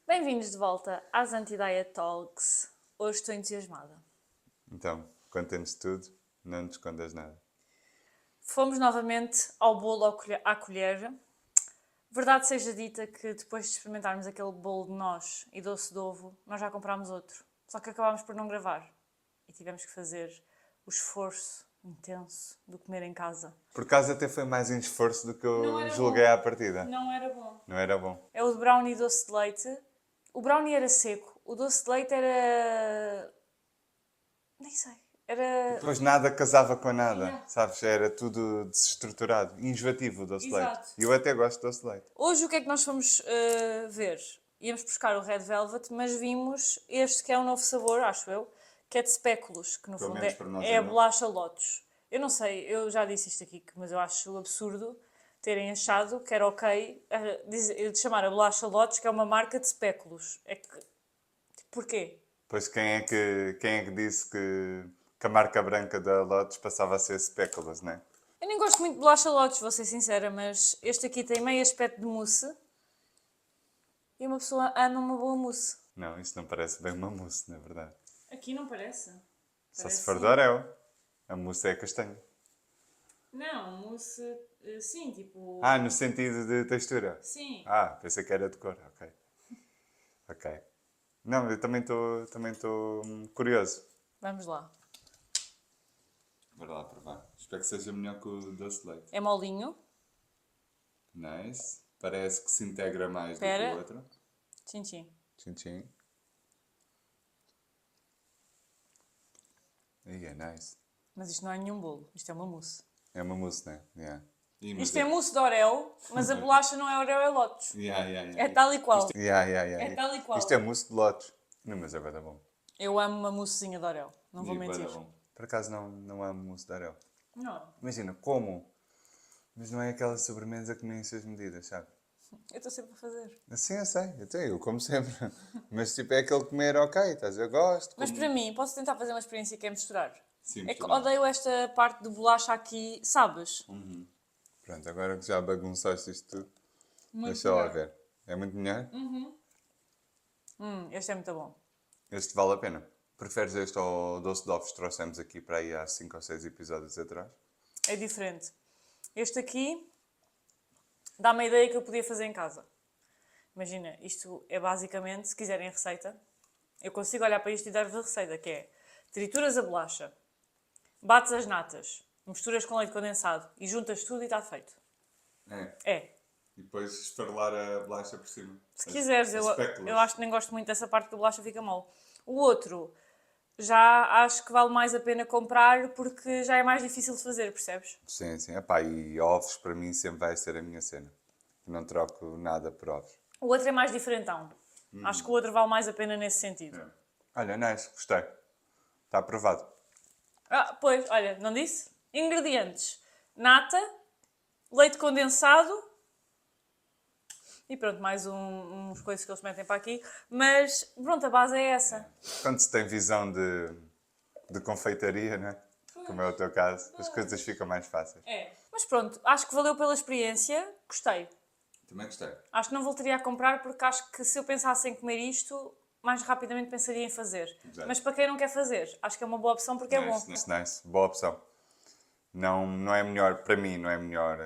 Bem-vindos de volta às Anti-Diet Talks. Hoje estou entusiasmada. Então, conta-nos tudo, não nos escondas nada. Fomos novamente ao bolo à colher. Verdade seja dita que depois de experimentarmos aquele bolo de noz e doce de ovo, nós já comprámos outro. Só que acabámos por não gravar. E tivemos que fazer o esforço intenso de comer em casa. Por acaso até foi mais um esforço do que Não eu era julguei bom. à partida. Não era bom. Não era bom. É o de brownie doce de leite. O brownie era seco. O doce de leite era... Nem sei. Era... Depois nada casava com nada, Yeah. sabes? Era tudo desestruturado, enjoativo o doce de leite. Exato. E eu até gosto de doce de leite. Hoje o que é que nós fomos ver? Íamos buscar o Red Velvet, mas vimos este que é um novo sabor, acho eu, que é de spéculos, que no Pelo fundo menos para nós é é a novo. bolacha Lotus. Eu não sei, eu já disse isto aqui, mas eu acho absurdo terem achado que era ok de chamar a bolacha Lotus, que é uma marca de spéculos. É que... Porquê? Pois quem é que disse que a marca branca da Lotus passava a ser Speculoos, não é? Eu nem gosto muito de bolacha Lotus, vou ser sincera, mas este aqui tem meio aspecto de mousse e uma pessoa ama uma boa mousse. Não, isso não parece bem uma mousse, na verdade. Aqui não parece. Só Parece se for sim. de Oreo. A mousse é castanha. Não, mousse, sim, tipo... Ah, no sentido de textura? Sim. Ah, pensei que era de cor, ok. Ok. Não, eu também estou curioso. Vamos lá. Bora lá provar. Espero que seja melhor que o doce de leite. É molinho. Nice. Parece que se integra mais do que Espera. o outro. Tchim, tchim. Tchim, tchim. Aí é nice. Mas isto não é nenhum bolo. Isto é uma mousse. É uma mousse, né? Yeah. Isto é mousse de Oreo, mas a bolacha não é Oreo, é Lotus. Yeah. É tal e qual. Yeah. É tal e qual. Isto é mousse de lotes. Não, mas é bem bom. Eu amo uma moussezinha de Oreo. Não vou E bué da mentir. bom. Por acaso não amo mousse de Oreo. Não. Imagina, como? Mas não é aquela sobremesa que me enche as medidas, sabe? Eu estou sempre a fazer. Assim eu sei, eu como sempre. Mas tipo, é aquele comer ok, estás? Eu gosto. Mas para mim, posso tentar fazer uma experiência que é misturar. Sim, É que misturar. odeio esta parte de bolacha aqui, sabes? Pronto, agora que já bagunçaste isto tudo, Muito deixa lá melhor. ver. É muito melhor? Este é muito bom. Este vale a pena. Preferes este ao doce de ovos que trouxemos aqui para aí há 5 ou 6 episódios atrás? É diferente. Este aqui dá-me a ideia que eu podia fazer em casa. Imagina, isto é basicamente, se quiserem a receita, eu consigo olhar para isto e dar-vos a receita, que é trituras a bolacha, bates as natas, misturas com leite condensado e juntas tudo e está feito. É. É. E depois esfarelar a bolacha por cima. Se quiseres, eu acho que nem gosto muito dessa parte que a bolacha fica mole. O outro, já acho que vale mais a pena comprar porque já é mais difícil de fazer, percebes? Sim. Epá, e ovos para mim sempre vai ser a minha cena. Não troco nada por ovos. O outro é mais diferentão. Acho que o outro vale mais a pena nesse sentido. É. Olha, nice, gostei. Está aprovado. Ah, pois, olha, não disse? Ingredientes: nata, leite condensado e pronto, mais uns coisas que eles metem para aqui. Mas pronto, a base é essa. Quando se tem visão de confeitaria, não é? Como é o teu caso, as coisas ficam mais fáceis. É. Mas pronto, acho que valeu pela experiência, gostei. Também gostei. Acho que não voltaria a comprar porque acho que se eu pensasse em comer isto, mais rapidamente pensaria em fazer. Exato. Mas para quem não quer fazer, acho que é uma boa opção porque é bom. Nice. Boa opção. Não é melhor, para mim, não é melhor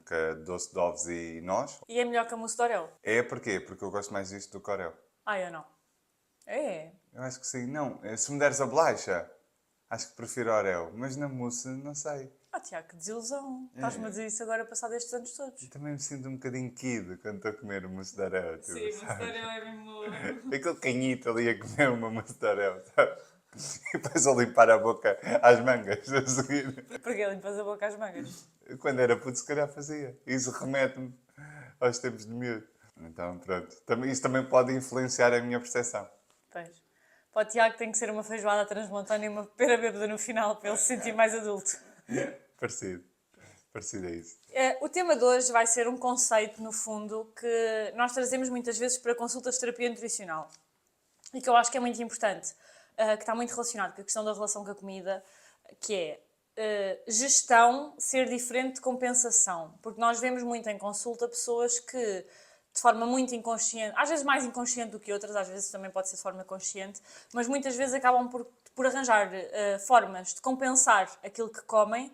que doce de ovos e noz. E é melhor que a mousse de Oreo. É porquê? Porque eu gosto mais disto do que Oreo. Ah, eu não. É. Eu acho que sim. Não, se me deres a bolacha, acho que prefiro Oreo. Mas na mousse, não sei. Ah, Tiago, que desilusão. Estás-me a dizer isso agora passado estes anos todos. Também me sinto um bocadinho kid quando estou a comer o mousse de Oreo. Tipo, Sim, mousse de sabes? Oreo é mesmo... Aquele canhito ali a comer uma mousse de Oreo, sabe? E depois a limpar a boca às mangas a seguir. Porque limpas a boca às mangas. Quando era puto, se calhar fazia. Isso remete-me aos tempos de miúdo. Então, pronto. Isso também pode influenciar a minha percepção. Pois. Para o Tiago tem que ser uma feijoada transmontana e uma pera bêbada no final para ele se sentir mais adulto. Parecido. Parecido a isso. O tema de hoje vai ser um conceito, no fundo, que nós trazemos muitas vezes para consultas de terapia nutricional. E que eu acho que é muito importante, que está muito relacionado com a questão da relação com a comida, que é gestão ser diferente de compensação. Porque nós vemos muito em consulta pessoas que de forma muito inconsciente, às vezes mais inconsciente do que outras, às vezes também pode ser de forma consciente, mas muitas vezes acabam por arranjar formas de compensar aquilo que comem.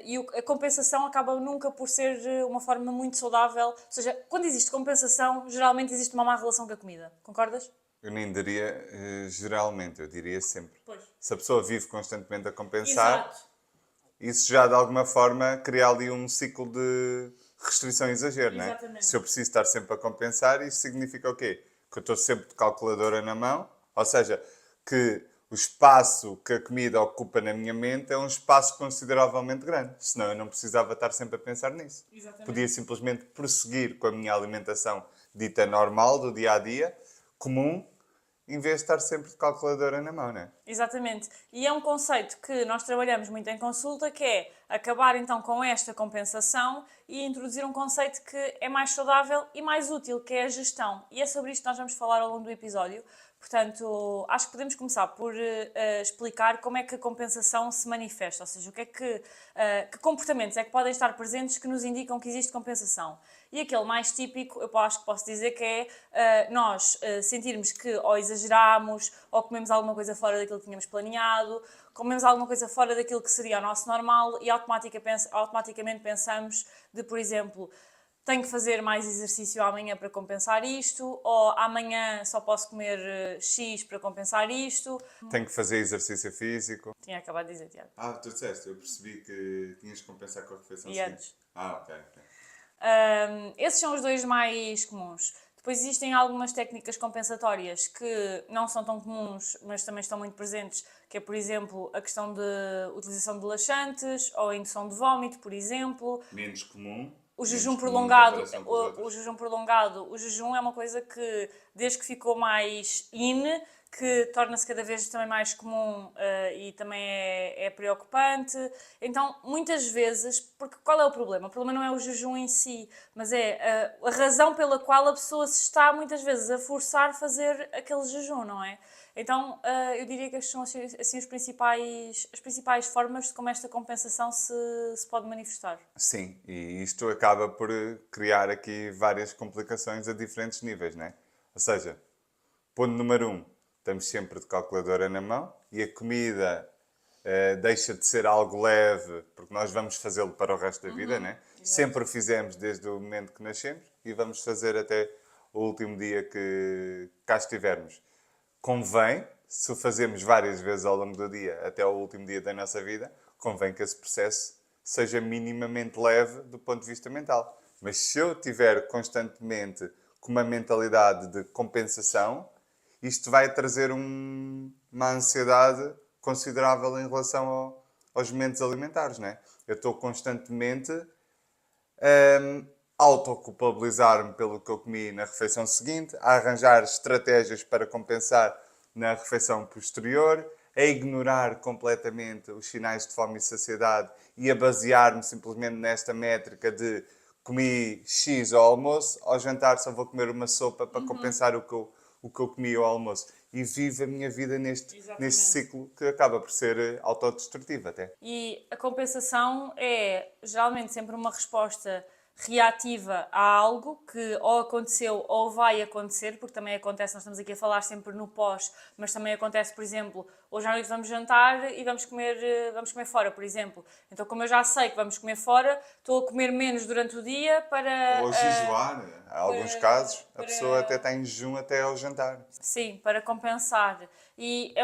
E a compensação acaba nunca por ser uma forma muito saudável. Ou seja, quando existe compensação, geralmente existe uma má relação com a comida. Concordas? Eu nem diria geralmente, eu diria sempre. Pois. Se a pessoa vive constantemente a compensar, Exato. isso já de alguma forma cria ali um ciclo de restrição e exagero, não é? Exatamente. Se eu preciso estar sempre a compensar, isso significa o quê? Que eu estou sempre de calculadora na mão, ou seja, que o espaço que a comida ocupa na minha mente é um espaço consideravelmente grande. Senão eu não precisava estar sempre a pensar nisso. Exatamente. Podia simplesmente prosseguir com a minha alimentação dita normal, do dia a dia, comum, em vez de estar sempre de calculadora na mão, não é? Exatamente. E é um conceito que nós trabalhamos muito em consulta, que é acabar então com esta compensação e introduzir um conceito que é mais saudável e mais útil, que é a gestão. E é sobre isto que nós vamos falar ao longo do episódio. Portanto, acho que podemos começar por explicar como é que a compensação se manifesta, ou seja, que comportamentos é que podem estar presentes que nos indicam que existe compensação. E aquele mais típico, eu acho que posso dizer que é nós sentirmos que ou exageramos, ou comemos alguma coisa fora daquilo que tínhamos planeado, comemos alguma coisa fora daquilo que seria o nosso normal e automaticamente pensamos de, por exemplo, tenho que fazer mais exercício amanhã para compensar isto, ou amanhã só posso comer X para compensar isto. Tenho que fazer exercício físico. Tinha acabado de dizer, Tiago. Tu disseste, eu percebi que tinhas que compensar com a refeição E seguinte. antes? Ok. Esses são os dois mais comuns. Depois existem algumas técnicas compensatórias que não são tão comuns, mas também estão muito presentes, que é, por exemplo, a questão de utilização de laxantes ou a indução de vómito, por exemplo. Menos comum. O menos jejum comum em prolongado, comparação com os outros. o jejum é uma coisa que, desde que ficou mais que torna-se cada vez também mais comum e também é preocupante. Então, muitas vezes, porque qual é o problema? O problema não é o jejum em si, mas é a razão pela qual a pessoa se está muitas vezes a forçar a fazer aquele jejum, não é? Então, eu diria que estas são assim, as principais formas de como esta compensação se pode manifestar. Sim, e isto acaba por criar aqui várias complicações a diferentes níveis, não é? Ou seja, ponto número 1, estamos sempre de calculadora na mão e a comida deixa de ser algo leve, porque nós vamos fazê-lo para o resto da vida, né? Sempre o fizemos desde o momento que nascemos e vamos fazer até o último dia que cá estivermos. Convém, se o fazemos várias vezes ao longo do dia, até o último dia da nossa vida, convém que esse processo seja minimamente leve do ponto de vista mental. Mas se eu tiver constantemente com uma mentalidade de compensação, isto vai trazer uma ansiedade considerável em relação aos momentos alimentares, não é? Eu estou constantemente autoculpabilizar-me pelo que eu comi na refeição seguinte, a arranjar estratégias para compensar na refeição posterior, a ignorar completamente os sinais de fome e saciedade e a basear-me simplesmente nesta métrica de comi X ao almoço, ao jantar só vou comer uma sopa para compensar o que eu comi ao almoço. E vivo a minha vida neste ciclo que acaba por ser autodestrutivo até. E a compensação é geralmente sempre uma resposta reativa a algo que ou aconteceu ou vai acontecer, porque também acontece, nós estamos aqui a falar sempre no pós, mas também acontece, por exemplo, hoje à noite vamos jantar e vamos comer fora, por exemplo. Então, como eu já sei que vamos comer fora, estou a comer menos durante o dia para... Ou jejuar. Em alguns casos, a pessoa até está em jejum até ao jantar. Sim, para compensar. E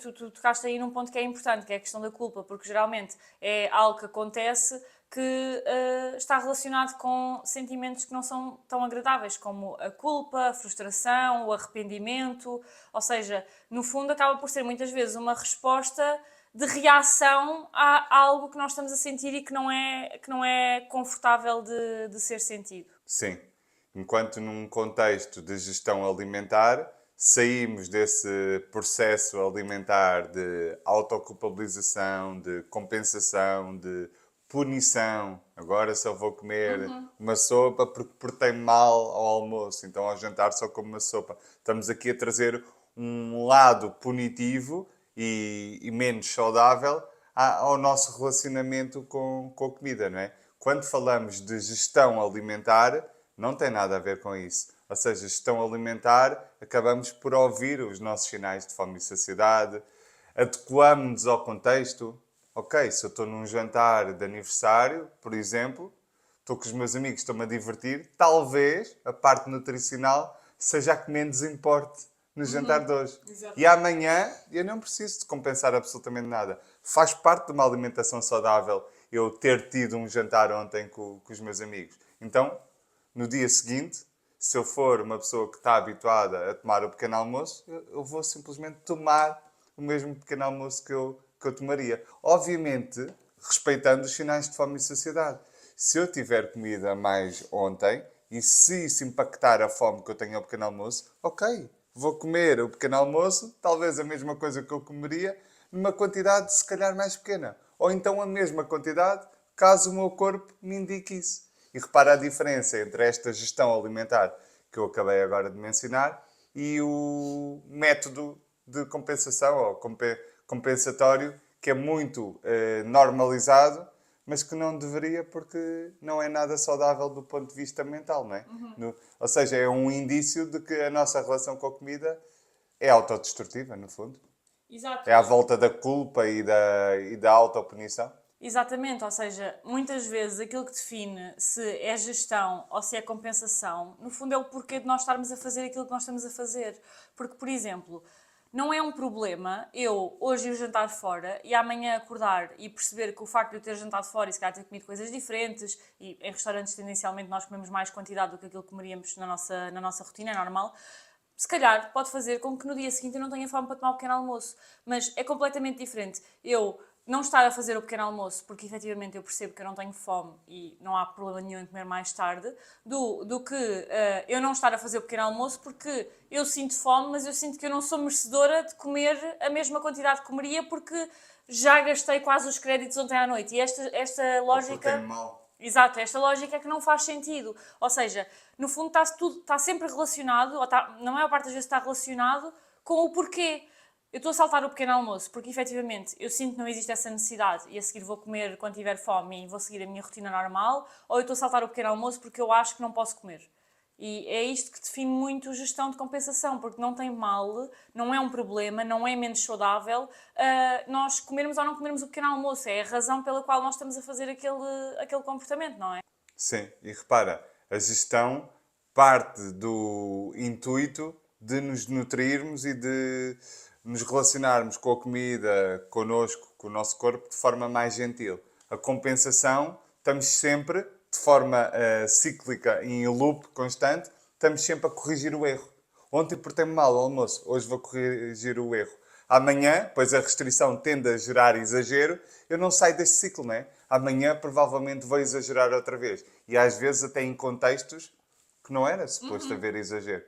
tu tocaste aí num ponto que é importante, que é a questão da culpa, porque geralmente é algo que acontece que está relacionado com sentimentos que não são tão agradáveis, como a culpa, a frustração, o arrependimento. Ou seja, no fundo acaba por ser muitas vezes uma resposta de reação a algo que nós estamos a sentir e que não é confortável de ser sentido. Sim. Enquanto num contexto de gestão alimentar, saímos desse processo alimentar de autoculpabilização, de compensação, de punição. Agora só vou comer uma sopa porque portei mal ao almoço, então ao jantar só como uma sopa. Estamos aqui a trazer um lado punitivo e menos saudável ao nosso relacionamento com a comida, não é? Quando falamos de gestão alimentar, Não tem nada a ver com isso. Ou seja, gestão alimentar, acabamos por ouvir os nossos sinais de fome e saciedade, adequamos-nos ao contexto. Ok, se eu estou num jantar de aniversário, por exemplo, estou com os meus amigos, estou-me a divertir, talvez a parte nutricional seja a que menos importe no jantar de hoje. Exato. E amanhã eu não preciso de compensar absolutamente nada. Faz parte de uma alimentação saudável eu ter tido um jantar ontem com os meus amigos. Então, no dia seguinte, se eu for uma pessoa que está habituada a tomar o pequeno almoço, eu vou simplesmente tomar o mesmo pequeno almoço que eu tomaria. Obviamente, respeitando os sinais de fome e saciedade. Se eu tiver comida mais ontem e se isso impactar a fome que eu tenho ao pequeno almoço, ok, vou comer o pequeno almoço, talvez a mesma coisa que eu comeria, numa quantidade se calhar mais pequena. Ou então a mesma quantidade, caso o meu corpo me indique isso. E repara a diferença entre esta gestão alimentar que eu acabei agora de mencionar e o método de compensação ou compensatório que é muito normalizado, mas que não deveria porque não é nada saudável do ponto de vista mental, não é? Ou seja, é um indício de que a nossa relação com a comida é autodestrutiva, no fundo. Exato. É à volta da culpa e da autopunição. Exatamente, ou seja, muitas vezes aquilo que define se é gestão ou se é compensação, no fundo é o porquê de nós estarmos a fazer aquilo que nós estamos a fazer. Porque, por exemplo, não é um problema eu hoje ir jantar fora e amanhã acordar e perceber que o facto de eu ter jantado fora e se calhar ter comido coisas diferentes, e em restaurantes tendencialmente nós comemos mais quantidade do que aquilo que comeríamos na nossa rotina, é normal, se calhar pode fazer com que no dia seguinte eu não tenha fome para tomar o pequeno almoço. Mas é completamente diferente eu não estar a fazer o pequeno almoço porque efetivamente eu percebo que eu não tenho fome e não há problema nenhum em comer mais tarde, do que eu não estar a fazer o pequeno almoço porque eu sinto fome, mas eu sinto que eu não sou merecedora de comer a mesma quantidade que comeria porque já gastei quase os créditos ontem à noite. E esta lógica... tenho mal. Exato, esta lógica é que não faz sentido. Ou seja, no fundo está sempre relacionado, ou na maior parte das vezes está relacionado com o porquê. Eu estou a saltar o pequeno almoço porque efetivamente eu sinto que não existe essa necessidade e a seguir vou comer quando tiver fome e vou seguir a minha rotina normal, ou eu estou a saltar o pequeno almoço porque eu acho que não posso comer. E é isto que define muito gestão de compensação, porque não tem mal, não é um problema, não é menos saudável nós comermos ou não comermos o pequeno almoço. É a razão pela qual nós estamos a fazer aquele comportamento, não é? Sim, e repara, a gestão parte do intuito de nos nutrirmos e de nos relacionarmos com a comida, connosco, com o nosso corpo, de forma mais gentil. A compensação, estamos sempre, de forma cíclica e em loop constante, estamos sempre a corrigir o erro. Ontem portei-me mal ao almoço, hoje vou corrigir o erro. Amanhã, pois a restrição tende a gerar exagero, eu não saio deste ciclo, não é? Amanhã provavelmente vou exagerar outra vez. E às vezes até em contextos que não era suposto haver exagero.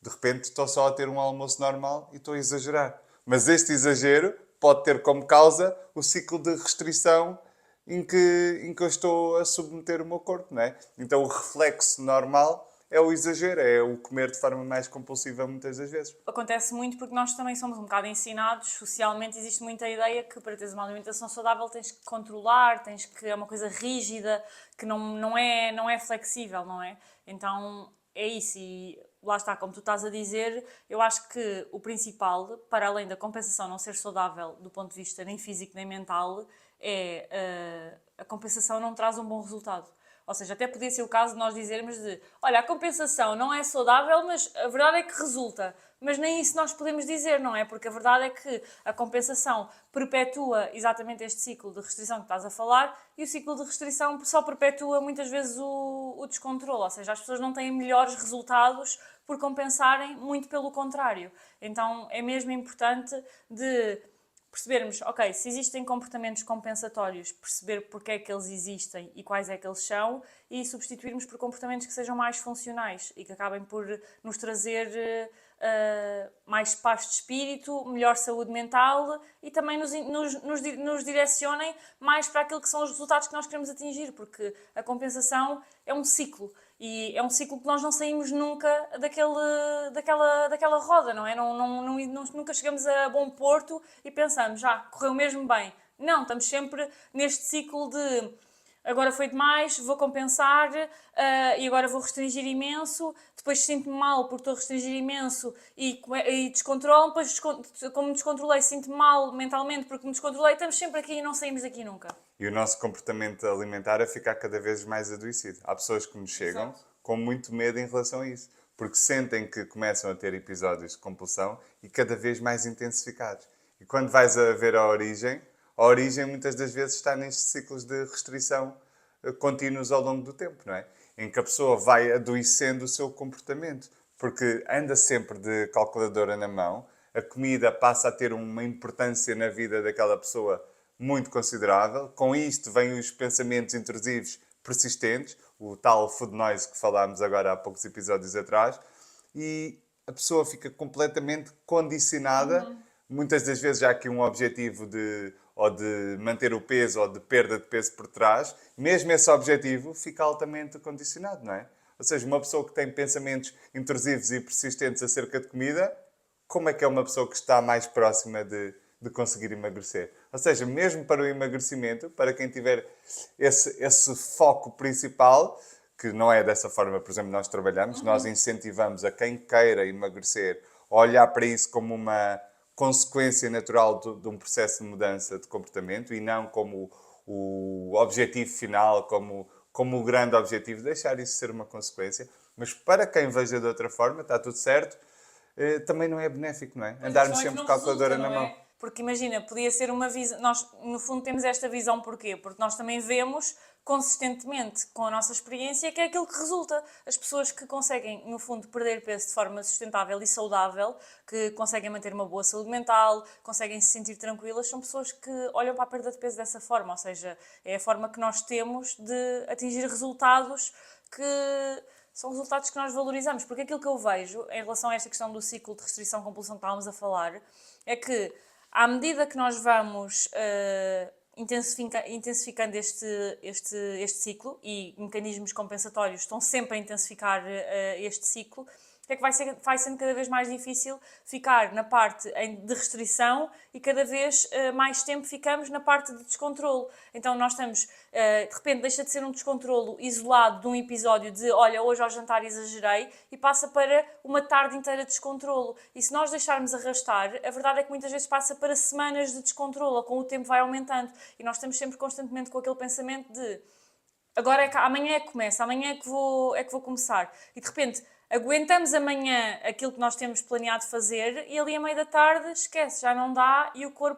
De repente estou só a ter um almoço normal e estou a exagerar. Mas este exagero pode ter como causa o ciclo de restrição em que eu estou a submeter o meu corpo, não é? Então o reflexo normal é o exagero, é o comer de forma mais compulsiva muitas das vezes. Acontece muito porque nós também somos um bocado ensinados, socialmente existe muita ideia que para teres uma alimentação saudável tens que controlar, tens que é uma coisa rígida, que não é flexível, não é? Então é isso e lá está, como tu estás a dizer, eu acho que o principal, para além da compensação não ser saudável do ponto de vista nem físico nem mental, é a compensação não traz um bom resultado. Ou seja, até podia ser o caso de nós dizermos de olha, a compensação não é saudável, mas a verdade é que resulta. Mas nem isso nós podemos dizer, não é? Porque a verdade é que a compensação perpetua exatamente este ciclo de restrição que estás a falar e o ciclo de restrição só perpetua muitas vezes o descontrole. Ou seja, as pessoas não têm melhores resultados por compensarem, muito pelo contrário. Então é mesmo importante de percebermos, ok, se existem comportamentos compensatórios, perceber porque é que eles existem e quais é que eles são e substituirmos por comportamentos que sejam mais funcionais e que acabem por nos trazer mais paz de espírito, melhor saúde mental e também nos direcionem mais para aquilo que são os resultados que nós queremos atingir, porque a compensação é um ciclo. E é um ciclo que nós não saímos nunca daquela roda, não é? Nunca chegamos a bom porto e pensamos, correu mesmo bem. Não, estamos sempre neste ciclo de agora foi demais, vou compensar e agora vou restringir imenso, depois sinto-me mal porque estou a restringir imenso e descontrolo, depois como me descontrolei sinto-me mal mentalmente porque me descontrolei, estamos sempre aqui e não saímos daqui nunca. E o nosso comportamento alimentar a ficar cada vez mais adoecido. Há pessoas que nos chegam Exato. com muito medo em relação a isso, porque sentem que começam a ter episódios de compulsão e cada vez mais intensificados. E quando vais a ver a origem muitas das vezes está nestes ciclos de restrição contínuos ao longo do tempo, não é? Em que a pessoa vai adoecendo o seu comportamento, porque anda sempre de calculadora na mão, a comida passa a ter uma importância na vida daquela pessoa muito considerável. Com isto vêm os pensamentos intrusivos persistentes, o tal food noise que falámos agora há poucos episódios atrás, e a pessoa fica completamente condicionada. Muitas das vezes já há aqui um objetivo ou de manter o peso ou de perda de peso por trás. Mesmo esse objetivo fica altamente condicionado, não é? Ou seja, uma pessoa que tem pensamentos intrusivos e persistentes acerca de comida, como é que é uma pessoa que está mais próxima de conseguir emagrecer? Ou seja, mesmo para o emagrecimento, para quem tiver esse foco principal, que não é dessa forma, por exemplo, nós trabalhamos, nós incentivamos a quem queira emagrecer a olhar para isso como uma consequência natural de um processo de mudança de comportamento e não como o objetivo final, como o grande objetivo, deixar isso ser uma consequência. Mas para quem veja de outra forma, está tudo certo, também não é benéfico, não é? Pois, a Andarmos questão é que sempre não com a calculadora resulta, na não mão. é? Porque imagina, podia ser uma visão. Nós, no fundo, temos esta visão porquê? Porque nós também vemos consistentemente com a nossa experiência que é aquilo que resulta. As pessoas que conseguem, no fundo, perder peso de forma sustentável e saudável, que conseguem manter uma boa saúde mental, conseguem se sentir tranquilas, são pessoas que olham para a perda de peso dessa forma. Ou seja, é a forma que nós temos de atingir resultados que são resultados que nós valorizamos. Porque aquilo que eu vejo em relação a esta questão do ciclo de restrição-compulsão que estávamos a falar é que, à medida que nós vamos intensificando este ciclo e mecanismos compensatórios estão sempre a intensificar este ciclo, é que vai sendo cada vez mais difícil ficar na parte de restrição e cada vez mais tempo ficamos na parte de descontrolo. Então nós estamos, de repente deixa de ser um descontrolo isolado de um episódio de olha, hoje ao jantar exagerei e passa para uma tarde inteira de descontrolo. E se nós deixarmos arrastar, a verdade é que muitas vezes passa para semanas de descontrolo, ou com o tempo vai aumentando. E nós estamos sempre constantemente com aquele pensamento de agora amanhã é que começa, amanhã é que vou começar. E de repente aguentamos amanhã aquilo que nós temos planeado fazer e ali a meio da tarde esquece, já não dá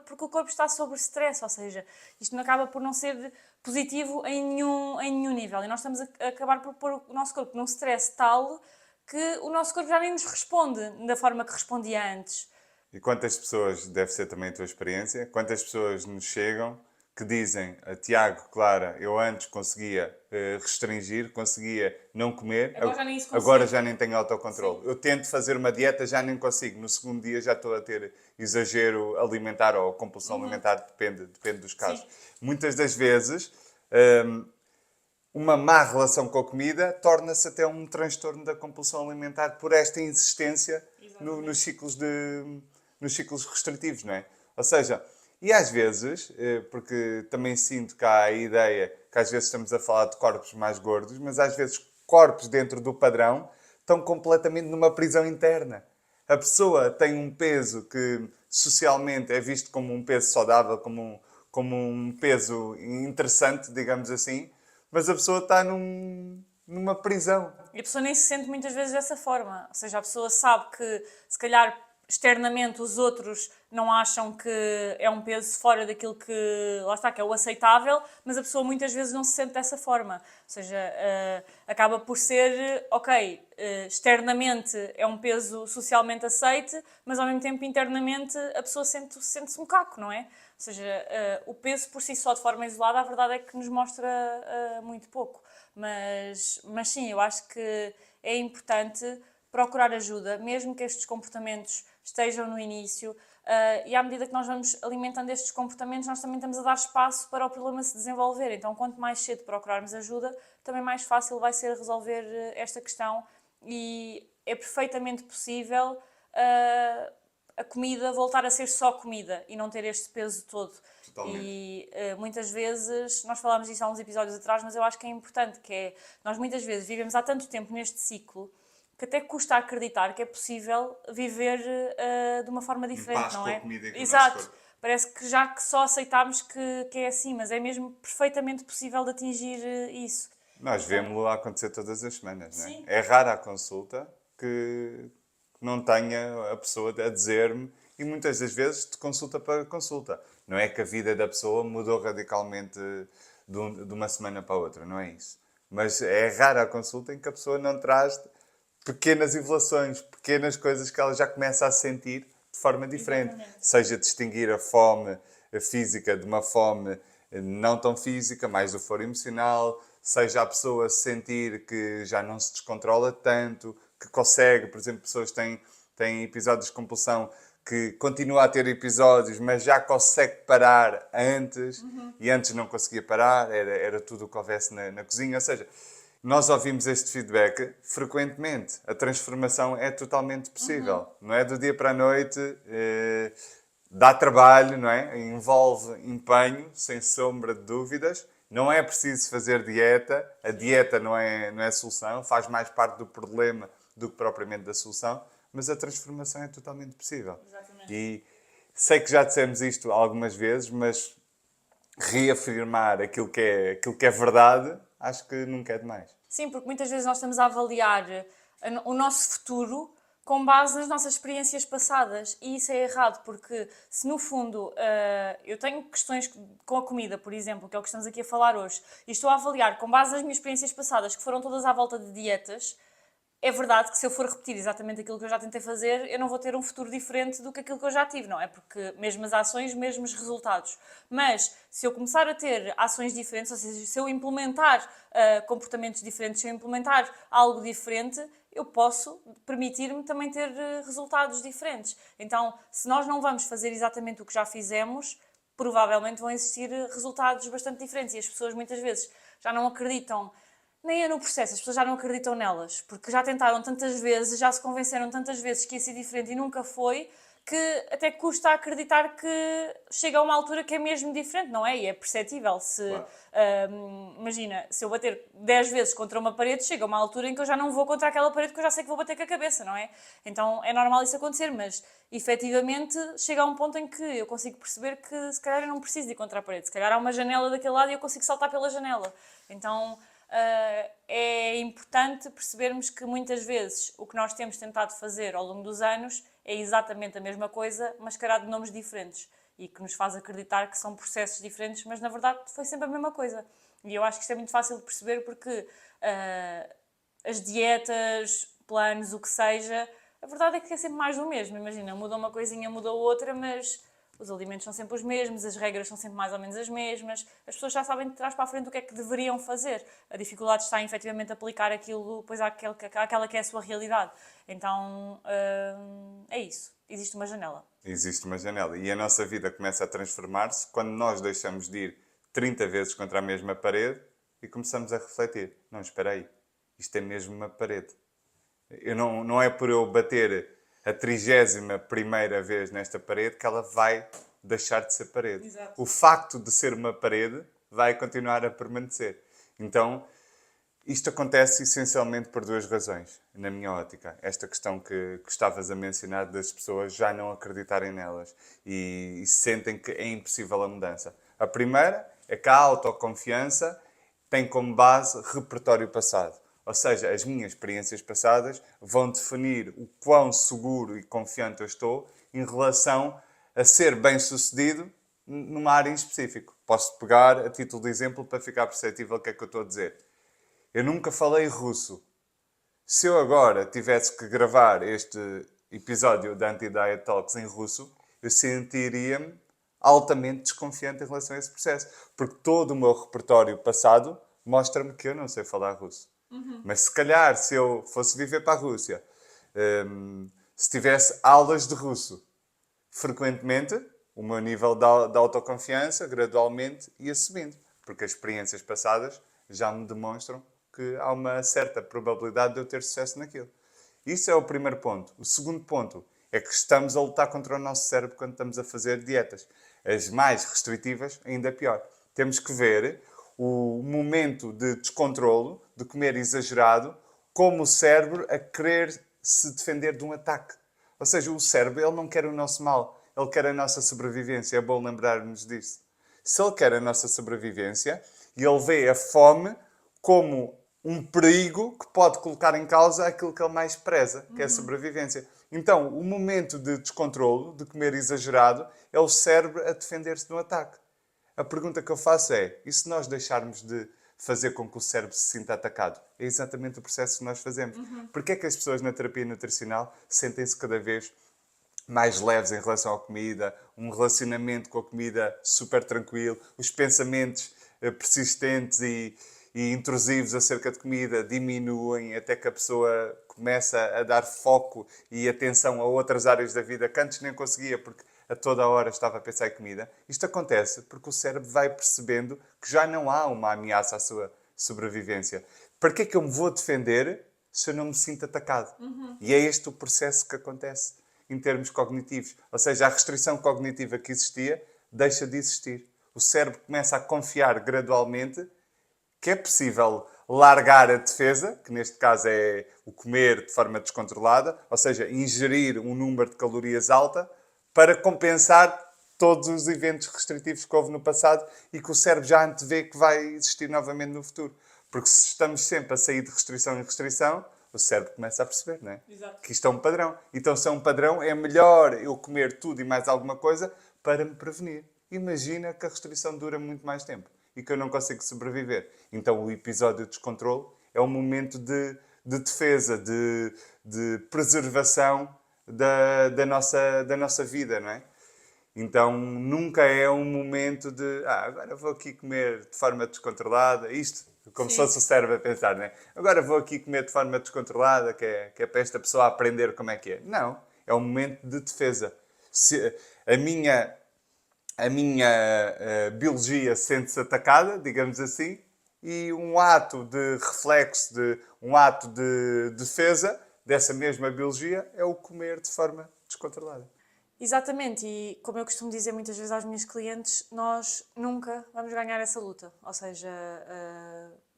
porque o corpo está sob stress, ou seja, isto não acaba por não ser positivo em nenhum nível. E nós estamos a acabar por pôr o nosso corpo num stress tal que o nosso corpo já nem nos responde da forma que respondia antes. E quantas pessoas, deve ser também a tua experiência, quantas pessoas nos chegam que dizem, Tiago, Clara, eu antes conseguia restringir, conseguia não comer, Agora já nem isso agora consigo. já nem tenho autocontrole. Sim. Eu tento fazer uma dieta, já nem consigo. No segundo dia já estou a ter exagero alimentar ou compulsão alimentar, depende dos casos. Sim. Muitas das vezes, uma má relação com a comida torna-se até um transtorno da compulsão alimentar por esta insistência nos ciclos restritivos, não é? Ou seja, e às vezes, porque também sinto que há a ideia que às vezes estamos a falar de corpos mais gordos, mas às vezes corpos dentro do padrão estão completamente numa prisão interna. A pessoa tem um peso que socialmente é visto como um peso saudável, como um peso interessante, digamos assim, mas a pessoa está numa prisão. E a pessoa nem se sente muitas vezes dessa forma. Ou seja, a pessoa sabe que, se calhar, externamente os outros não acham que é um peso fora daquilo que, lá está, que é o aceitável, mas a pessoa muitas vezes não se sente dessa forma. Ou seja, acaba por ser, ok, externamente é um peso socialmente aceite, mas ao mesmo tempo internamente a pessoa sente-se um caco, não é? Ou seja, o peso por si só de forma isolada, a verdade é que nos mostra muito pouco. Mas sim, eu acho que é importante procurar ajuda, mesmo que estes comportamentos estejam no início, e à medida que nós vamos alimentando estes comportamentos, nós também estamos a dar espaço para o problema se desenvolver. Então, quanto mais cedo procurarmos ajuda, também mais fácil vai ser resolver esta questão e é perfeitamente possível a comida voltar a ser só comida e não ter este peso todo. Totalmente. E muitas vezes, nós falámos disso há uns episódios atrás, mas eu acho que é importante, que é, nós muitas vezes vivemos há tanto tempo neste ciclo que até custa acreditar que é possível viver de uma forma diferente, Paz não com a é? comida e com o nosso Exato. corpo. Parece que já que só aceitámos que é assim, mas é mesmo perfeitamente possível de atingir isso. Nós Então, vemos-lo acontecer todas as semanas, não é? sim. É rara a consulta que não tenha a pessoa a dizer-me, e muitas das vezes de consulta para consulta. Não é que a vida da pessoa mudou radicalmente de uma semana para a outra, não é isso. Mas é rara a consulta em que a pessoa não traz pequenas evoluções, pequenas coisas que ela já começa a sentir de forma diferente. Exatamente. Seja distinguir a fome física de uma fome não tão física, mais do foro emocional, seja a pessoa sentir que já não se descontrola tanto, que consegue, por exemplo, pessoas têm episódios de compulsão que continua a ter episódios, mas já consegue parar antes, e antes não conseguia parar, era tudo o que houvesse na cozinha. Ou seja, nós ouvimos este feedback frequentemente. A transformação é totalmente possível. Não é do dia para a noite, dá trabalho, não é? Envolve empenho, sem sombra de dúvidas. Não é preciso fazer dieta. A dieta não é a solução, faz mais parte do problema do que propriamente da solução, mas a transformação é totalmente possível. Exatamente. E sei que já dissemos isto algumas vezes, mas reafirmar aquilo que é verdade, acho que nunca é demais. Sim, porque muitas vezes nós estamos a avaliar o nosso futuro com base nas nossas experiências passadas e isso é errado, porque se no fundo eu tenho questões com a comida, por exemplo, que é o que estamos aqui a falar hoje, e estou a avaliar com base nas minhas experiências passadas, que foram todas à volta de dietas, é verdade que se eu for repetir exatamente aquilo que eu já tentei fazer, eu não vou ter um futuro diferente do que aquilo que eu já tive, não é? Porque mesmas ações, mesmos resultados. Mas se eu começar a ter ações diferentes, ou seja, se eu implementar comportamentos diferentes, se eu implementar algo diferente, eu posso permitir-me também ter resultados diferentes. Então, se nós não vamos fazer exatamente o que já fizemos, provavelmente vão existir resultados bastante diferentes. E as pessoas muitas vezes já não acreditam nem é no processo, as pessoas já não acreditam nelas, porque já tentaram tantas vezes, já se convenceram tantas vezes que ia ser diferente e nunca foi, que até custa acreditar que chega a uma altura que é mesmo diferente, não é? E é perceptível. Se, Claro. imagina, se eu bater 10 vezes contra uma parede, chega a uma altura em que eu já não vou contra aquela parede porque eu já sei que vou bater com a cabeça, não é? Então é normal isso acontecer, mas efetivamente chega a um ponto em que eu consigo perceber que se calhar eu não preciso de ir contra a parede, se calhar há uma janela daquele lado e eu consigo saltar pela janela. Então é importante percebermos que muitas vezes o que nós temos tentado fazer ao longo dos anos é exatamente a mesma coisa, mascarado de nomes diferentes e que nos faz acreditar que são processos diferentes, mas na verdade foi sempre a mesma coisa. E eu acho que isto é muito fácil de perceber porque as dietas, planos, o que seja, a verdade é que é sempre mais do mesmo. Imagina, muda uma coisinha, muda outra, mas os alimentos são sempre os mesmos, as regras são sempre mais ou menos as mesmas, as pessoas já sabem de trás para a frente o que é que deveriam fazer. A dificuldade está em efetivamente aplicar aquilo pois, àquela que é a sua realidade. Então é isso. Existe uma janela. Existe uma janela. E a nossa vida começa a transformar-se quando nós deixamos de ir 30 vezes contra a mesma parede e começamos a refletir. Não, espera aí. Isto é mesmo uma parede. Não é por eu bater a 31ª vez nesta parede que ela vai deixar de ser parede. Exato. O facto de ser uma parede vai continuar a permanecer. Então, isto acontece essencialmente por duas razões, na minha ótica. Esta questão que estavas a mencionar das pessoas já não acreditarem nelas e sentem que é impossível a mudança. A primeira é que a autoconfiança tem como base repertório passado. Ou seja, as minhas experiências passadas vão definir o quão seguro e confiante eu estou em relação a ser bem-sucedido numa área em específico. Posso pegar a título de exemplo para ficar perceptível o que é que eu estou a dizer. Eu nunca falei russo. Se eu agora tivesse que gravar este episódio da Anti-Diet Talks em russo, eu sentiria-me altamente desconfiante em relação a esse processo. Porque todo o meu repertório passado mostra-me que eu não sei falar russo. Mas se calhar, se eu fosse viver para a Rússia, se tivesse aulas de russo frequentemente, o meu nível de autoconfiança gradualmente ia subindo. Porque as experiências passadas já me demonstram que há uma certa probabilidade de eu ter sucesso naquilo. Isso é o primeiro ponto. O segundo ponto É que estamos a lutar contra o nosso cérebro quando estamos a fazer dietas. As mais restritivas, ainda pior. Temos que ver o momento de descontrolo, de comer exagerado, como o cérebro a querer se defender de um ataque. Ou seja, o cérebro ele não quer o nosso mal, ele quer a nossa sobrevivência. É bom lembrarmos disso. Se ele quer a nossa sobrevivência, ele vê a fome como um perigo que pode colocar em causa aquilo que ele mais preza, que é a sobrevivência. Então, o momento de descontrolo, de comer exagerado, é o cérebro a defender-se de um ataque. A pergunta que eu faço é, e se nós deixarmos de fazer com que o cérebro se sinta atacado? É exatamente o processo que nós fazemos. Porquê é que as pessoas na terapia nutricional sentem-se cada vez mais leves em relação à comida, um relacionamento com a comida super tranquilo, os pensamentos persistentes e intrusivos acerca de comida diminuem até que a pessoa começa a dar foco e atenção a outras áreas da vida que antes nem conseguia porque a toda a hora estava a pensar em comida. Isto acontece porque o cérebro vai percebendo que já não há uma ameaça à sua sobrevivência. Para que é que eu me vou defender se eu não me sinto atacado? E é este o processo que acontece em termos cognitivos. Ou seja, a restrição cognitiva que existia deixa de existir. O cérebro começa a confiar gradualmente que é possível largar a defesa, que neste caso é o comer de forma descontrolada, ou seja, ingerir um número de calorias alta, para compensar todos os eventos restritivos que houve no passado e que o cérebro já antevê que vai existir novamente no futuro. Porque se estamos sempre a sair de restrição em restrição, o cérebro começa a perceber, não é? Exato. Que isto é um padrão. Então, se é um padrão, é melhor eu comer tudo e mais alguma coisa para me prevenir. Imagina que a restrição dura muito mais tempo e que eu não consigo sobreviver. Então, o episódio de descontrole é um momento de defesa, de preservação da nossa vida, não é? Então, nunca é um momento de agora vou aqui comer de forma descontrolada. Isto, como se Sim. fosse o cérebro a pensar, não é? Agora vou aqui comer de forma descontrolada, que é para esta pessoa aprender como é que é. Não. É um momento de defesa. Se a minha biologia sente-se atacada, digamos assim, e um ato de reflexo, um ato de defesa dessa mesma biologia é o comer de forma descontrolada. Exatamente, e como eu costumo dizer muitas vezes às minhas clientes, nós nunca vamos ganhar essa luta. Ou seja,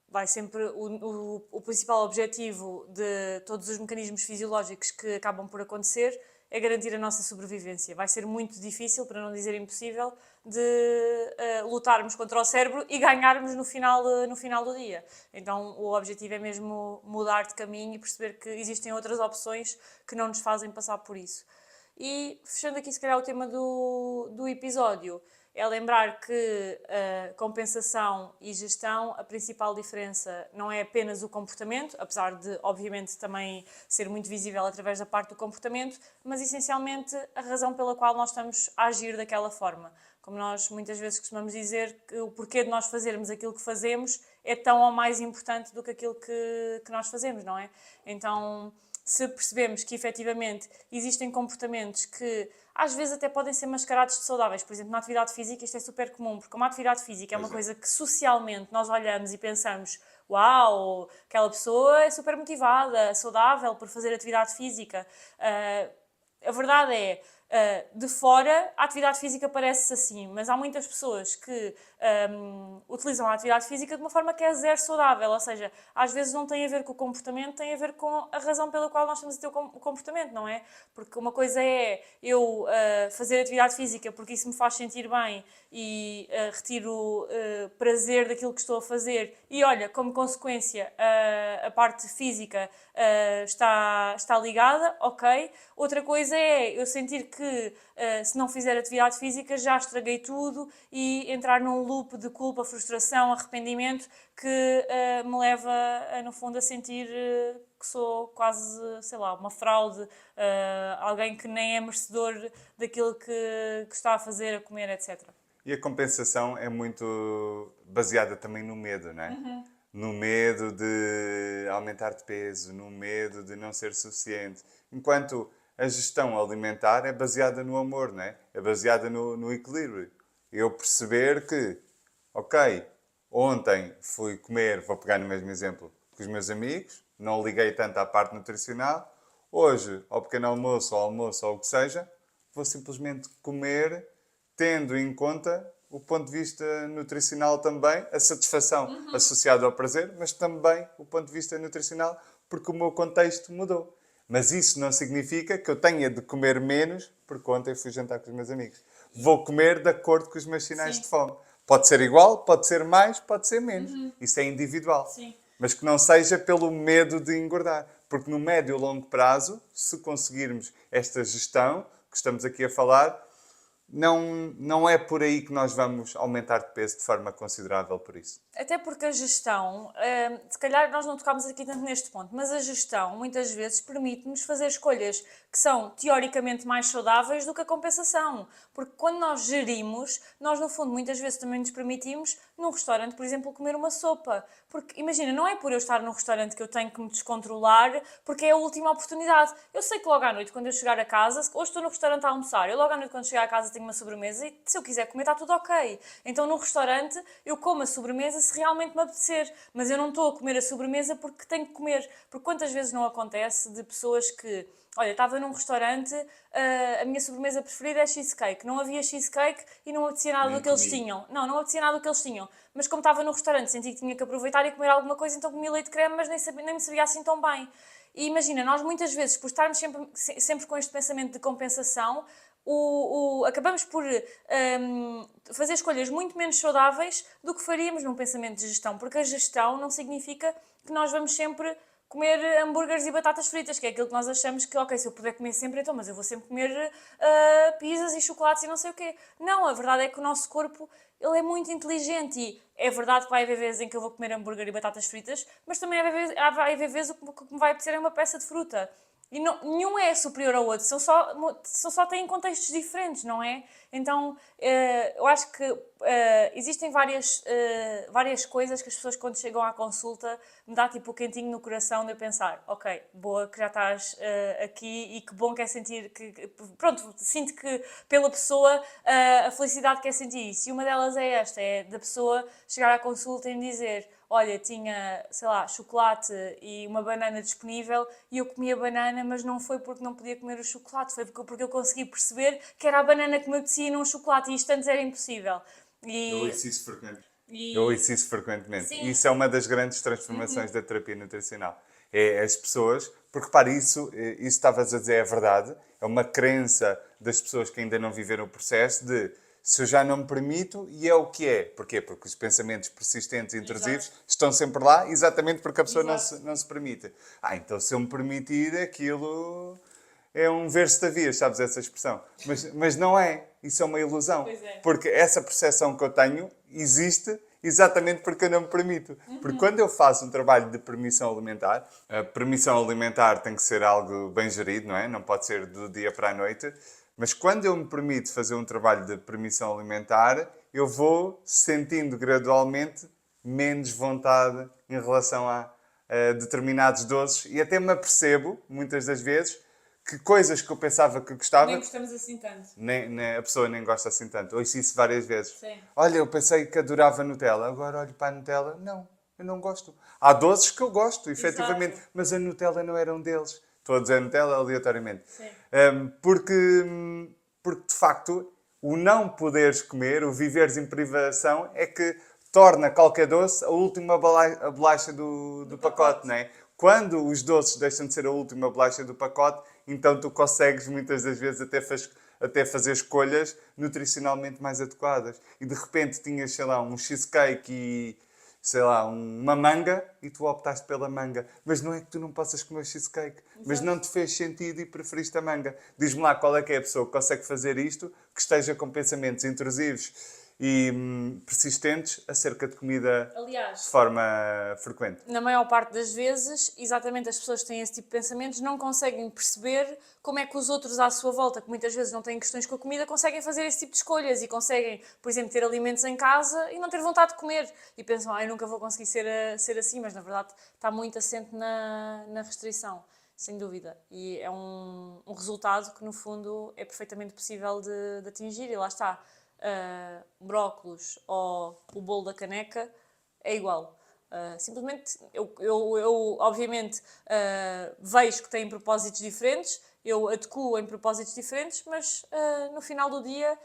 vai sempre o principal objetivo de todos os mecanismos fisiológicos que acabam por acontecer é garantir a nossa sobrevivência. Vai ser muito difícil, para não dizer impossível, de lutarmos contra o cérebro e ganharmos no final do dia. Então o objetivo é mesmo mudar de caminho e perceber que existem outras opções que não nos fazem passar por isso. E fechando aqui, se calhar, o tema do episódio, é lembrar que compensação e gestão, a principal diferença não é apenas o comportamento, apesar de, obviamente, também ser muito visível através da parte do comportamento, mas essencialmente a razão pela qual nós estamos a agir daquela forma. Como nós muitas vezes costumamos dizer, que o porquê de nós fazermos aquilo que fazemos é tão ou mais importante do que aquilo que nós fazemos, não é? Então, se percebemos que efetivamente existem comportamentos que às vezes até podem ser mascarados de saudáveis, por exemplo, na atividade física isto é super comum, porque uma atividade física é uma coisa que socialmente nós olhamos e pensamos uau, aquela pessoa é super motivada, saudável por fazer atividade física. A verdade é, de fora, a atividade física parece assim, mas há muitas pessoas que utilizam a atividade física de uma forma que é zero saudável, ou seja, às vezes não tem a ver com o comportamento, tem a ver com a razão pela qual nós estamos a ter o comportamento, não é? Porque uma coisa é eu fazer atividade física porque isso me faz sentir bem e retiro prazer daquilo que estou a fazer e olha, como consequência a parte física está ligada, ok. Outra coisa é eu sentir que se não fizer atividade física já estraguei tudo e entrar num loop de culpa, frustração, arrependimento que me leva no fundo a sentir que sou quase, sei lá, uma fraude, alguém que nem é merecedor daquilo que está a fazer, a comer, etc. E a compensação é muito baseada também no medo, não é? No medo de aumentar de peso, no medo de não ser suficiente. Enquanto a gestão alimentar é baseada no amor, não é? É baseada no equilíbrio. Eu perceber que, ok, ontem fui comer, vou pegar no mesmo exemplo, com os meus amigos, não liguei tanto à parte nutricional. hoje, ao pequeno almoço, ao almoço, ou o que seja, vou simplesmente comer, tendo em conta o ponto de vista nutricional também, a satisfação associada ao prazer, mas também o ponto de vista nutricional, porque o meu contexto mudou. Mas isso não significa que eu tenha de comer menos porque ontem fui jantar com os meus amigos. Vou comer de acordo com os meus sinais Sim. de fome. Pode ser igual, pode ser mais, pode ser menos. Isso é individual. Sim. Mas que não seja pelo medo de engordar. Porque no médio e longo prazo, se conseguirmos esta gestão que estamos aqui a falar, não é por aí que nós vamos aumentar de peso de forma considerável por isso. Até porque a gestão, se calhar nós não tocámos aqui tanto neste ponto, mas a gestão muitas vezes permite-nos fazer escolhas que são teoricamente mais saudáveis do que a compensação. Porque quando nós gerimos, nós no fundo muitas vezes também nos permitimos num restaurante, por exemplo, comer uma sopa. Porque imagina, não é por eu estar num restaurante que eu tenho que me descontrolar, porque é a última oportunidade. Eu sei que logo à noite, quando eu chegar a casa, hoje estou no restaurante a almoçar, eu logo à noite quando chegar a casa tenho uma sobremesa e se eu quiser comer está tudo ok. Então no restaurante eu como a sobremesa se realmente me apetecer, mas eu não estou a comer a sobremesa porque tenho que comer. Porque quantas vezes não acontece de pessoas que, olha, estava num restaurante, a minha sobremesa preferida é cheesecake, não havia cheesecake e não apetecia nada Nem do que eles comi. tinham. Não apetecia nada do que eles tinham. Mas como estava no restaurante, senti que tinha que aproveitar e comer alguma coisa, então comi leite de creme, mas nem me sabia assim tão bem. E imagina, nós muitas vezes, por estarmos sempre com este pensamento de compensação, acabamos por fazer escolhas muito menos saudáveis do que faríamos num pensamento de gestão, porque a gestão não significa que nós vamos sempre comer hambúrgueres e batatas fritas, que é aquilo que nós achamos que, ok, se eu puder comer sempre, então, mas eu vou sempre comer pizzas e chocolates e não sei o quê. Não, a verdade é que o nosso corpo, ele é muito inteligente e é verdade que vai haver vezes em que eu vou comer hambúrguer e batatas fritas, mas também vai haver vezes que o que me vai apetecer é uma peça de fruta. E nenhum é superior ao outro, só têm contextos diferentes, não é? Então, eu acho que existem várias coisas que as pessoas, quando chegam à consulta, me dá tipo o quentinho no coração de eu pensar, ok, boa que já estás aqui e que bom que é sentir pronto, sinto que pela pessoa a felicidade que é sentir isso. E uma delas é esta, é da pessoa chegar à consulta e me dizer, olha, tinha, sei lá, chocolate e uma banana disponível e eu comia banana, mas não foi porque não podia comer o chocolate, foi porque eu consegui perceber que era a banana que me apetecia e não o chocolate e isto antes era impossível. Eu E, ouço isso frequentemente. e Eu ouço isso frequentemente. sim, E isso é uma das grandes transformações da terapia nutricional. É as pessoas, porque repare, isso estavas a dizer é verdade, é uma crença das pessoas que ainda não viveram o processo de se eu já não me permito e é o que é. Porquê? Porque os pensamentos persistentes e intrusivos Exato. estão sempre lá, exatamente porque a pessoa Exato. não se permite. Então se eu me permitir aquilo é um ver-se da via, sabes essa expressão? Mas não é. Isso é uma ilusão. Pois é. Porque essa percepção que eu tenho existe exatamente porque eu não me permito. Porque quando eu faço um trabalho de permissão alimentar, a permissão alimentar tem que ser algo bem gerido, não é? Não pode ser do dia para a noite. Mas quando eu me permito fazer um trabalho de permissão alimentar, eu vou sentindo gradualmente menos vontade em relação a determinados doces e até me apercebo, muitas das vezes, que coisas que eu pensava que nem gostava, gostamos assim tanto. a pessoa nem gosta assim tanto. Ouço isso várias vezes. Sim. Olha, eu pensei que adorava Nutella, agora olho para a Nutella, não, eu não gosto. Há doces que eu gosto, efetivamente, Exato. mas a Nutella não era um deles. Estou a dizer Nutella aleatoriamente. Sim. Porque, de facto, o não poderes comer, o viveres em privação, é que torna qualquer doce a última bolacha do pacote, não é? Quando os doces deixam de ser a última bolacha do pacote, então tu consegues muitas das vezes até fazer escolhas nutricionalmente mais adequadas. E de repente tinhas, sei lá, um cheesecake e, sei lá, uma manga e tu optaste pela manga. Mas não é que tu não possas comer cheesecake, mas não te fez sentido e preferiste a manga. Diz-me lá qual é que é a pessoa que consegue fazer isto, que esteja com pensamentos intrusivos e persistentes acerca de comida Aliás, de forma frequente. na maior parte das vezes, exatamente as pessoas que têm esse tipo de pensamentos não conseguem perceber como é que os outros à sua volta, que muitas vezes não têm questões com a comida, conseguem fazer esse tipo de escolhas e conseguem, por exemplo, ter alimentos em casa e não ter vontade de comer. E pensam, eu nunca vou conseguir ser assim, mas na verdade está muito assente na restrição, sem dúvida. E é um resultado que, no fundo, é perfeitamente possível de atingir. E lá está, brócolos ou o bolo da caneca é igual. Simplesmente, eu obviamente vejo que têm propósitos diferentes, eu adequo em propósitos diferentes, mas no final do dia,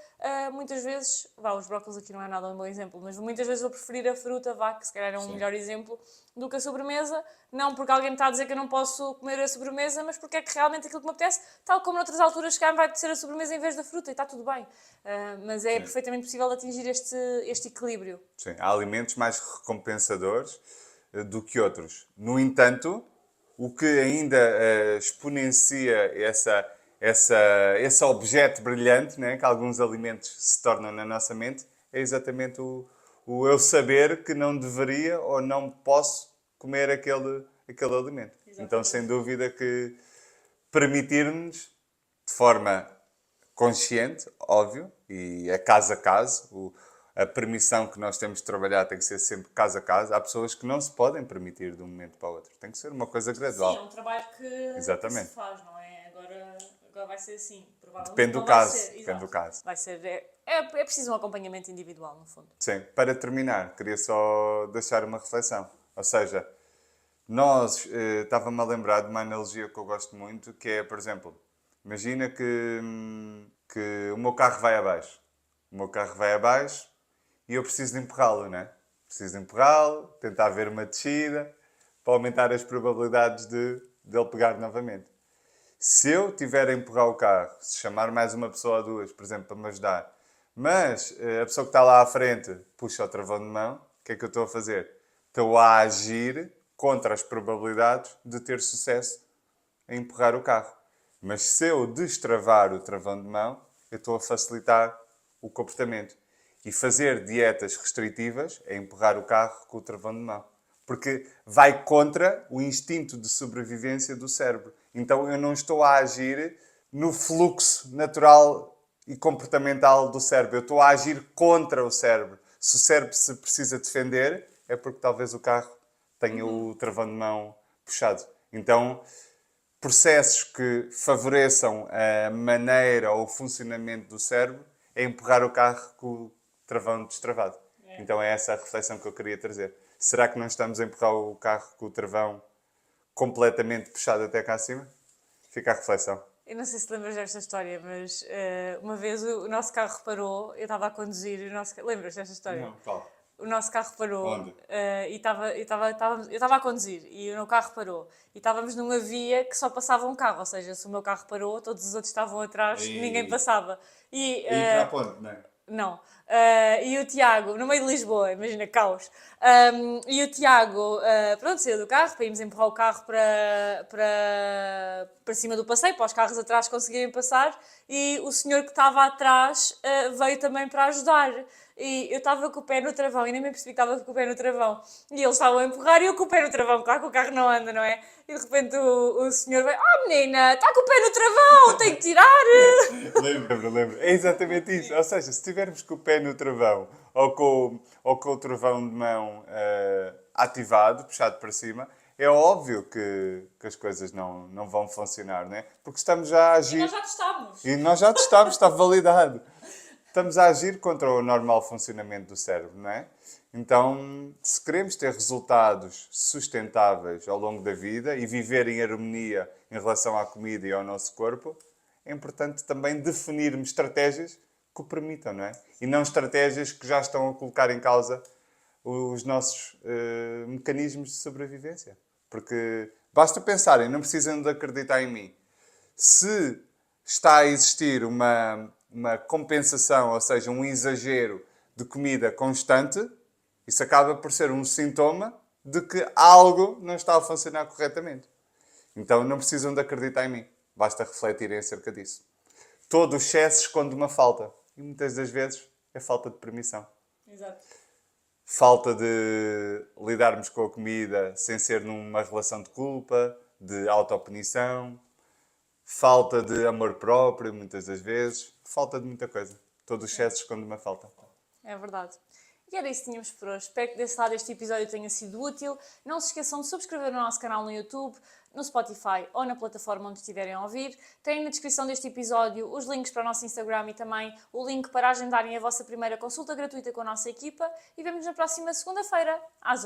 muitas vezes, os brócolos aqui não é nada um bom exemplo, mas muitas vezes vou preferir a fruta, que se calhar é um melhor exemplo, do que a sobremesa, não porque alguém me está a dizer que eu não posso comer a sobremesa, mas porque é que realmente aquilo que me apetece, tal como noutras alturas, se calhar vai ser a sobremesa em vez da fruta, e está tudo bem. Mas é perfeitamente possível atingir este equilíbrio. Sim, há alimentos mais recompensadores do que outros. No entanto, o que ainda exponencia esse objeto brilhante, né, que alguns alimentos se tornam na nossa mente, é exatamente o eu saber que não deveria ou não posso comer aquele alimento. Exatamente. Então, sem dúvida que permitir-nos, de forma consciente, óbvio, e é caso a caso. A permissão que nós temos de trabalhar tem que ser sempre caso a caso. Há pessoas que não se podem permitir de um momento para o outro. Tem que ser uma coisa gradual. Sim, é um trabalho que Exatamente. se faz, não é? Agora vai ser assim. Provavelmente Depende do não vai caso. ser. Depende do Exato. caso. Vai ser, é preciso um acompanhamento individual, no fundo. Sim. Para terminar, queria só deixar uma reflexão. Ou seja, nós, estava-me a lembrar de uma analogia que eu gosto muito, que é, por exemplo, imagina que o meu carro vai abaixo. O meu carro vai abaixo e eu preciso de empurrá-lo, não é? Preciso de empurrá-lo, tentar ver uma descida, para aumentar as probabilidades de ele pegar novamente. Se eu tiver a empurrar o carro, se chamar mais uma pessoa ou duas, por exemplo, para me ajudar, mas a pessoa que está lá à frente puxa o travão de mão, o que é que eu estou a fazer? Estou a agir contra as probabilidades de ter sucesso em empurrar o carro. Mas se eu destravar o travão de mão, eu estou a facilitar o comportamento. E fazer dietas restritivas é empurrar o carro com o travão de mão. Porque vai contra o instinto de sobrevivência do cérebro. Então eu não estou a agir no fluxo natural e comportamental do cérebro. Eu estou a agir contra o cérebro. Se o cérebro se precisa defender, é porque talvez o carro tenha o travão de mão puxado. Então, processos que favoreçam a maneira ou o funcionamento do cérebro é empurrar o carro com o travão destravado. Então é essa a reflexão que eu queria trazer. Será que não estamos a empurrar o carro com o travão completamente puxado até cá acima? Fica a reflexão. Eu não sei se lembras desta história, mas uma vez o nosso carro parou, eu estava a conduzir, lembras desta história? Não, qual? O nosso carro parou. Onde? E eu estava a conduzir e o meu carro parou. E estávamos numa via que só passava um carro, ou seja, se o meu carro parou, todos os outros estavam atrás, E- ninguém passava. E para a ponte, não é? Não. E o Tiago, no meio de Lisboa, imagina, caos. E o Tiago, pronto, saiu do carro para irmos empurrar o carro para cima do passeio, para os carros atrás conseguirem passar. E o senhor que estava atrás veio também para ajudar. E eu estava com o pé no travão e nem me percebi que estava com o pé no travão. E eles estavam a empurrar e eu com o pé no travão, claro que o carro não anda, não é? E de repente o senhor veio, menina, está com o pé no travão, tenho que tirar. Lembro. É exatamente isso. Ou seja, se estivermos com o pé no travão ou com o travão de mão ativado, puxado para cima, é óbvio que as coisas não vão funcionar, não é? Porque estamos já a agir. E nós já testámos. E nós já testámos, está validado. Estamos a agir contra o normal funcionamento do cérebro, não é? Então, se queremos ter resultados sustentáveis ao longo da vida e viver em harmonia em relação à comida e ao nosso corpo, é importante também definirmos estratégias que o permitam, não é? E não estratégias que já estão a colocar em causa os nossos mecanismos de sobrevivência. Porque basta pensarem, não precisam de acreditar em mim. Se está a existir uma compensação, ou seja, um exagero de comida constante, isso acaba por ser um sintoma de que algo não está a funcionar corretamente. Então não precisam de acreditar em mim. Basta refletirem acerca disso. Todo o excesso esconde uma falta. E muitas das vezes é falta de permissão. Exato. Falta de lidarmos com a comida sem ser numa relação de culpa, de autopunição. Falta de amor próprio, muitas das vezes. Falta de muita coisa. Todo o excesso esconde uma falta. É verdade. E era isso que tínhamos por hoje. Espero que desse lado este episódio tenha sido útil. Não se esqueçam de subscrever o nosso canal no YouTube, no Spotify ou na plataforma onde estiverem a ouvir. Tem na descrição deste episódio os links para o nosso Instagram e também o link para agendarem a vossa primeira consulta gratuita com a nossa equipa. E vemos na próxima segunda-feira, às 8.